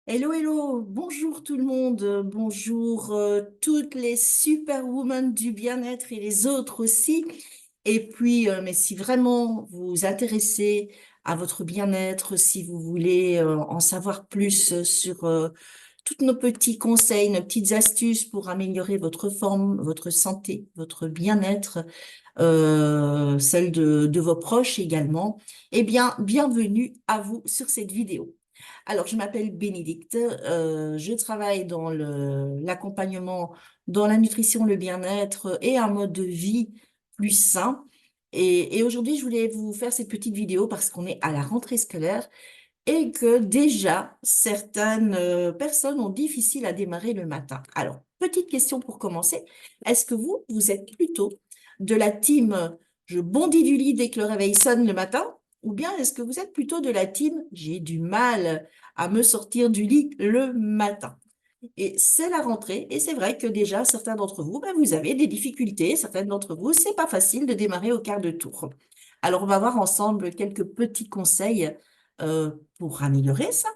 Hello, hello, bonjour tout le monde, bonjour toutes les superwomen du bien-être et les autres aussi. Et puis, mais si vraiment vous vous intéressez à votre bien-être, si vous voulez en savoir plus sur tous nos petits conseils, nos petites astuces pour améliorer votre forme, votre santé, votre bien-être, celle de vos proches également, eh bien, bienvenue à vous sur cette vidéo. Alors, je m'appelle Bénédicte, je travaille dans l'accompagnement, dans la nutrition, le bien-être et un mode de vie plus sain. Et aujourd'hui, je voulais vous faire cette petite vidéo parce qu'on est à la rentrée scolaire et que déjà, certaines personnes ont difficile à démarrer le matin. Alors, petite question pour commencer. Est-ce que vous êtes plutôt de la team je bondis du lit dès que le réveil sonne le matin? Ou bien est-ce que vous êtes plutôt de la team j'ai du mal à me sortir du lit le matin? Et c'est la rentrée, et c'est vrai que déjà, certains d'entre vous, ben, vous avez des difficultés, certaines d'entre vous, c'est pas facile de démarrer au quart de tour. Alors, on va voir ensemble quelques petits conseils pour améliorer ça,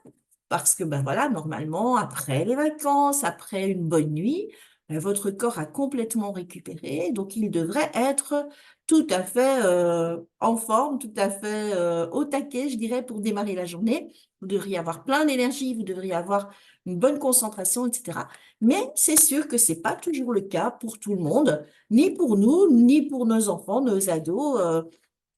parce que ben voilà, normalement, après les vacances, après une bonne nuit, ben, votre corps a complètement récupéré, donc il devrait être tout à fait en forme, tout à fait au taquet, je dirais, pour démarrer la journée. Vous devriez avoir plein d'énergie, vous devriez avoir une bonne concentration, etc. Mais c'est sûr que c'est pas toujours le cas pour tout le monde, ni pour nous, ni pour nos enfants, nos ados,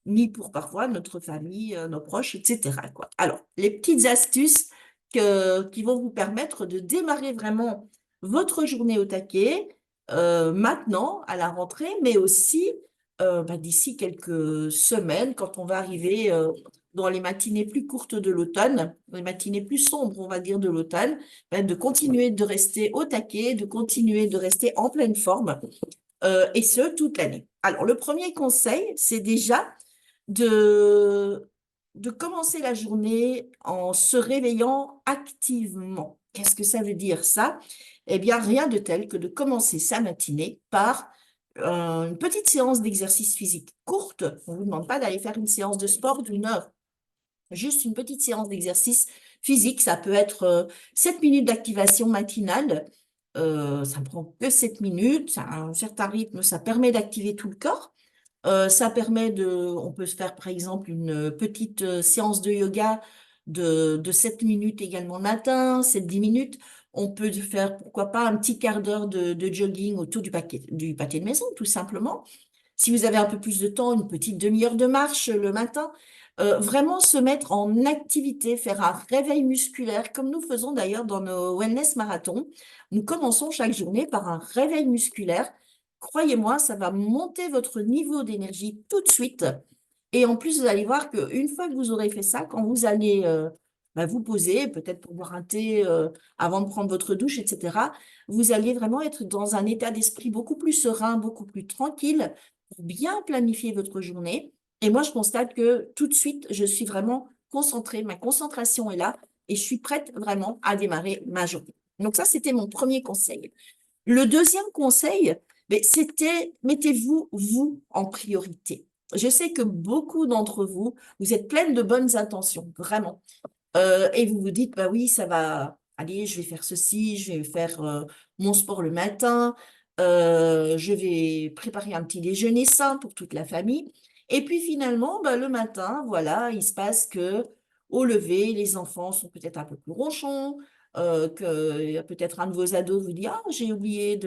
ni pour parfois notre famille, nos proches, etc., quoi. Alors, les petites astuces qui vont vous permettre de démarrer vraiment votre journée au taquet, maintenant, à la rentrée, mais aussi bah, d'ici quelques semaines, quand on va arriver dans les matinées plus courtes de l'automne, les matinées plus sombres, on va dire, de l'automne, ben, de continuer de rester au taquet, de continuer de rester en pleine forme, et ce, toute l'année. Alors, le premier conseil, c'est déjà de, de commencer la journée en se réveillant activement. Qu'est-ce que ça veut dire ça? Eh bien, rien de tel que de commencer sa matinée par une petite séance d'exercice physique courte. On ne vous demande pas d'aller faire une séance de sport d'une heure. Juste une petite séance d'exercice physique. Ça peut être 7 minutes d'activation matinale. Ça ne prend que 7 minutes. Ça a un certain rythme. Ça permet d'activer tout le corps. Ça permet on peut se faire par exemple une petite séance de yoga de 7 minutes également le matin, 7-10 minutes. On peut faire, pourquoi pas, un petit quart d'heure de jogging autour du pâté de maison, tout simplement. Si vous avez un peu plus de temps, une petite demi-heure de marche le matin. Vraiment se mettre en activité, faire un réveil musculaire, comme nous faisons d'ailleurs dans nos wellness marathons. Nous commençons chaque journée par un réveil musculaire. Croyez-moi, ça va monter votre niveau d'énergie tout de suite. Et en plus, vous allez voir qu'une fois que vous aurez fait ça, quand vous allez bah, vous poser, peut-être pour boire un thé avant de prendre votre douche, etc., vous allez vraiment être dans un état d'esprit beaucoup plus serein, beaucoup plus tranquille, pour bien planifier votre journée. Et moi, je constate que tout de suite, je suis vraiment concentrée, ma concentration est là et je suis prête vraiment à démarrer ma journée. Donc ça, c'était mon premier conseil. Le deuxième conseil, mais c'était mettez-vous, vous, en priorité. Je sais que beaucoup d'entre vous, vous êtes pleines de bonnes intentions, vraiment. Et vous vous dites, bah oui, ça va, allez, je vais faire ceci, je vais faire mon sport le matin, je vais préparer un petit déjeuner sain pour toute la famille. Et puis finalement, bah, le matin, voilà, il se passe que au lever, les enfants sont peut-être un peu plus ronchons, que peut-être un de vos ados vous dit, ah, j'ai oublié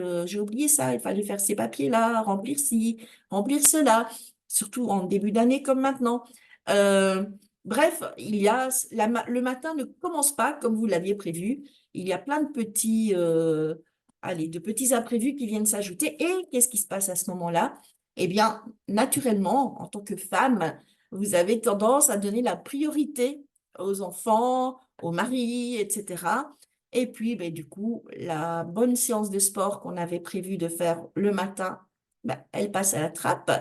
ça, il fallait faire ces papiers-là, remplir ci, remplir cela, surtout en début d'année comme maintenant. Euh, Bref, le matin ne commence pas comme vous l'aviez prévu. Il y a plein de de petits imprévus qui viennent s'ajouter. Et qu'est-ce qui se passe à ce moment-là? Eh bien, naturellement, en tant que femme, vous avez tendance à donner la priorité aux enfants, au mari, etc. Et puis, ben, du coup, la bonne séance de sport qu'on avait prévu de faire le matin, ben, elle passe à la trappe.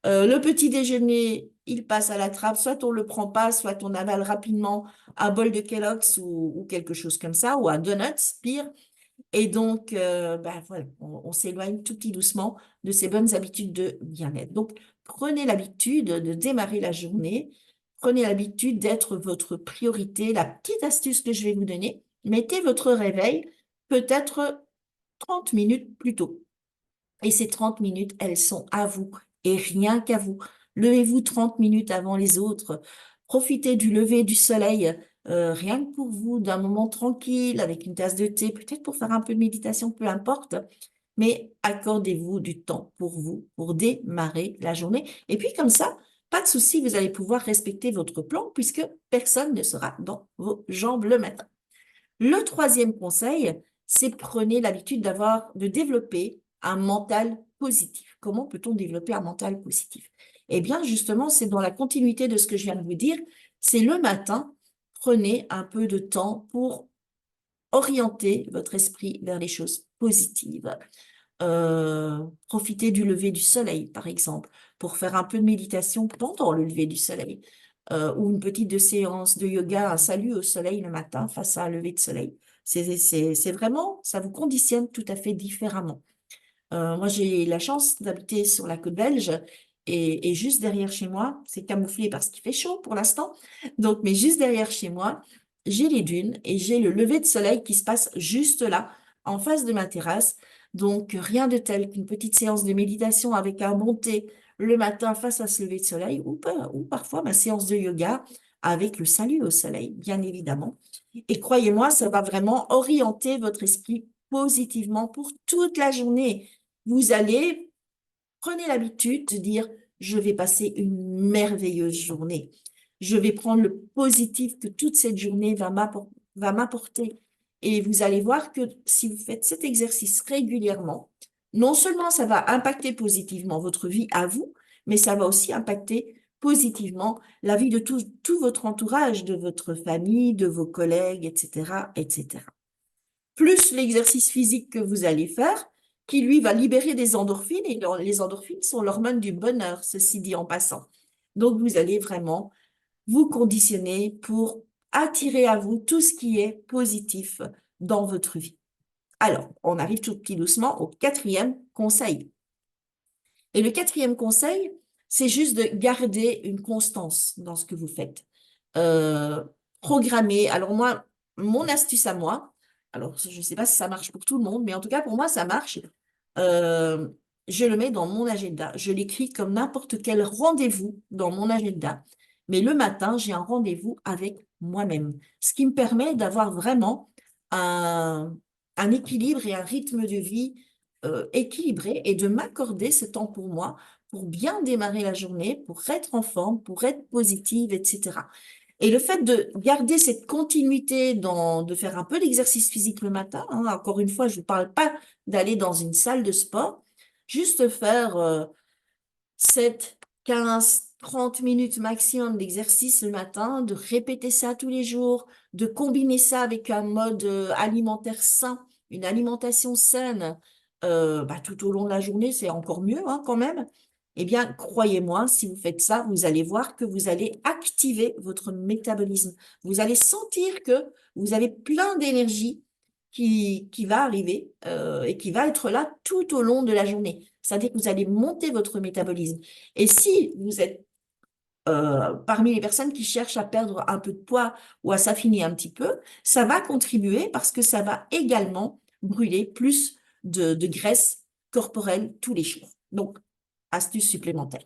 Le petit déjeuner, il passe à la trappe, soit on le prend pas, soit on avale rapidement un bol de Kellogg's ou quelque chose comme ça, ou un donut, pire. Et donc, bah, voilà, on s'éloigne tout petit doucement de ces bonnes habitudes de bien-être. Donc, prenez l'habitude de démarrer la journée, prenez l'habitude d'être votre priorité. La petite astuce que je vais vous donner, mettez votre réveil peut-être 30 minutes plus tôt. Et ces 30 minutes, elles sont à vous et rien qu'à vous. Levez-vous 30 minutes avant les autres. Profitez du lever du soleil, rien que pour vous, d'un moment tranquille, avec une tasse de thé, peut-être pour faire un peu de méditation, peu importe. Mais accordez-vous du temps pour vous, pour démarrer la journée. Et puis comme ça, pas de souci, vous allez pouvoir respecter votre plan puisque personne ne sera dans vos jambes le matin. Le troisième conseil, c'est prenez l'habitude de développer un mental positif. Comment peut-on développer un mental positif? Eh bien, justement, c'est dans la continuité de ce que je viens de vous dire. C'est le matin, prenez un peu de temps pour orienter votre esprit vers les choses positives. Profitez du lever du soleil, par exemple, pour faire un peu de méditation pendant le lever du soleil, ou une petite séance de yoga, un salut au soleil le matin face à un lever de soleil. C'est vraiment, ça vous conditionne tout à fait différemment. Moi, j'ai la chance d'habiter sur la côte belge et juste derrière chez moi, c'est camouflé parce qu'il fait chaud pour l'instant, donc, mais juste derrière chez moi, j'ai les dunes et j'ai le lever de soleil qui se passe juste là, en face de ma terrasse. Donc, rien de tel qu'une petite séance de méditation avec un bon thé le matin face à ce lever de soleil ou parfois ma séance de yoga avec le salut au soleil, bien évidemment. Et croyez-moi, ça va vraiment orienter votre esprit positivement pour toute la journée. Vous allez, prenez l'habitude de dire, je vais passer une merveilleuse journée. Je vais prendre le positif que toute cette journée va m'apporter. Et vous allez voir que si vous faites cet exercice régulièrement, non seulement ça va impacter positivement votre vie à vous, mais ça va aussi impacter positivement la vie de tout votre entourage, de votre famille, de vos collègues, etc., etc. Plus l'exercice physique que vous allez faire, qui lui va libérer des endorphines, et les endorphines sont l'hormone du bonheur, ceci dit en passant. Donc, vous allez vraiment vous conditionner pour attirer à vous tout ce qui est positif dans votre vie. Alors, on arrive tout petit doucement au quatrième conseil. Et le quatrième conseil, c'est juste de garder une constance dans ce que vous faites. Euh, Programmer. Alors moi, mon astuce à moi, alors je ne sais pas si ça marche pour tout le monde, mais en tout cas pour moi, ça marche. Euh, je le mets dans mon agenda. Je l'écris comme n'importe quel rendez-vous dans mon agenda. Mais le matin, j'ai un rendez-vous avec moi-même, ce qui me permet d'avoir vraiment un, un équilibre et un rythme de vie équilibré et de m'accorder ce temps pour moi, pour bien démarrer la journée, pour être en forme, pour être positive, etc. Et le fait de garder cette continuité de faire un peu d'exercice physique le matin, hein, encore une fois, je ne parle pas d'aller dans une salle de sport, juste faire 7, 15, 30 minutes maximum d'exercice le matin, de répéter ça tous les jours, de combiner ça avec un mode alimentaire sain, une alimentation saine, tout au long de la journée, c'est encore mieux hein, quand même. Eh bien, croyez-moi, si vous faites ça, vous allez voir que vous allez activer votre métabolisme. Vous allez sentir que vous avez plein d'énergie qui va arriver et qui va être là tout au long de la journée. C'est-à-dire que vous allez monter votre métabolisme. Et si vous êtes parmi les personnes qui cherchent à perdre un peu de poids ou à s'affiner un petit peu, ça va contribuer parce que ça va également brûler plus de graisse corporelle tous les jours. Donc, astuce supplémentaire.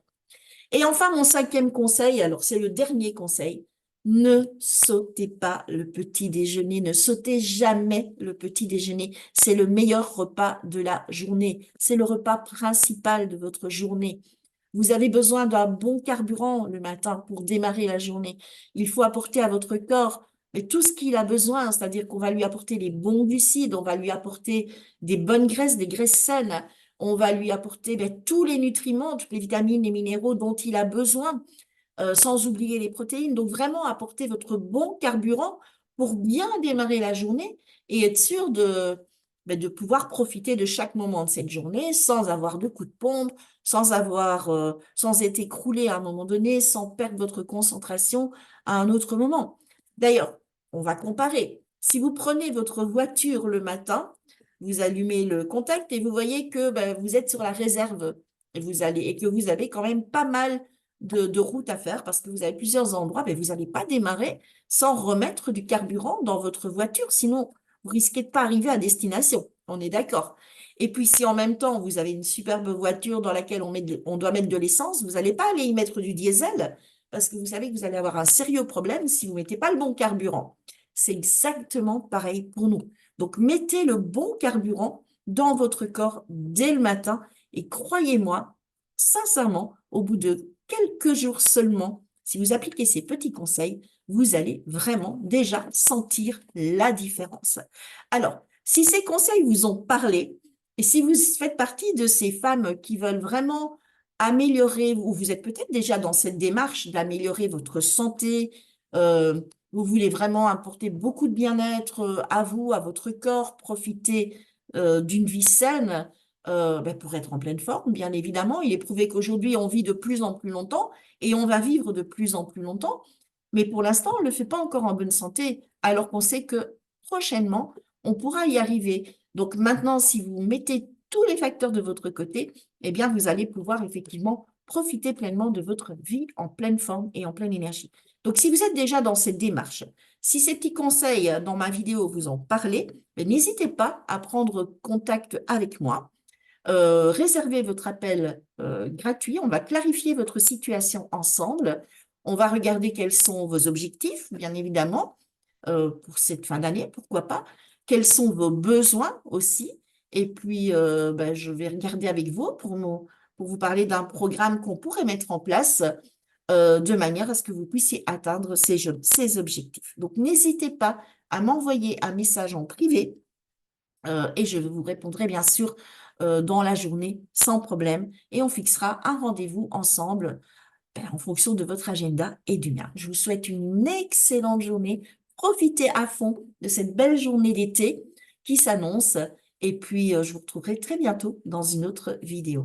Et enfin, mon cinquième conseil, alors c'est le dernier conseil, ne sautez pas le petit déjeuner, ne sautez jamais le petit déjeuner. C'est le meilleur repas de la journée, c'est le repas principal de votre journée. Vous avez besoin d'un bon carburant le matin pour démarrer la journée. Il faut apporter à votre corps mais tout ce qu'il a besoin, c'est-à-dire qu'on va lui apporter les bons glucides, on va lui apporter des bonnes graisses, des graisses saines, on va lui apporter tous les nutriments, toutes les vitamines, les minéraux dont il a besoin, sans oublier les protéines. Donc vraiment apporter votre bon carburant pour bien démarrer la journée et être sûr de pouvoir profiter de chaque moment de cette journée sans avoir de coups de pompe, sans être écroulé à un moment donné, sans perdre votre concentration à un autre moment. D'ailleurs, on va comparer. Si vous prenez votre voiture le matin, vous allumez le contact et vous voyez que vous êtes sur la réserve et que vous avez quand même pas mal de route à faire parce que vous avez plusieurs endroits, mais vous n'allez pas démarrer sans remettre du carburant dans votre voiture, sinon vous risquez de pas arriver à destination. On est d'accord. Et puis si en même temps vous avez une superbe voiture dans laquelle on doit mettre de l'essence, vous n'allez pas aller y mettre du diesel parce que vous savez que vous allez avoir un sérieux problème si vous ne mettez pas le bon carburant. C'est exactement pareil pour nous. Donc mettez le bon carburant dans votre corps dès le matin et croyez-moi, sincèrement, au bout de quelques jours seulement, si vous appliquez ces petits conseils, vous allez vraiment déjà sentir la différence. Alors, si ces conseils vous ont parlé, et si vous faites partie de ces femmes qui veulent vraiment améliorer, ou vous êtes peut-être déjà dans cette démarche d'améliorer votre santé, vous voulez vraiment apporter beaucoup de bien-être à vous, à votre corps, profiter d'une vie saine, ben, pour être en pleine forme, bien évidemment. Il est prouvé qu'aujourd'hui, on vit de plus en plus longtemps et on va vivre de plus en plus longtemps. Mais pour l'instant, on ne le fait pas encore en bonne santé, alors qu'on sait que prochainement, on pourra y arriver. Donc maintenant, si vous mettez tous les facteurs de votre côté, eh bien, vous allez pouvoir effectivement profiter pleinement de votre vie en pleine forme et en pleine énergie. Donc, si vous êtes déjà dans cette démarche, si ces petits conseils dans ma vidéo vous ont parlé, ben, n'hésitez pas à prendre contact avec moi. Réservez votre appel gratuit. On va clarifier votre situation ensemble. On va regarder quels sont vos objectifs, bien évidemment, pour cette fin d'année, pourquoi pas. Quels sont vos besoins aussi. Et puis, ben, je vais regarder avec vous pour vous parler d'un programme qu'on pourrait mettre en place de manière à ce que vous puissiez atteindre ces objectifs. Donc, n'hésitez pas à m'envoyer un message en privé et je vous répondrai bien sûr dans la journée sans problème et on fixera un rendez-vous ensemble ben, en fonction de votre agenda et du mien. Je vous souhaite une excellente journée. Profitez à fond de cette belle journée d'été qui s'annonce et puis je vous retrouverai très bientôt dans une autre vidéo.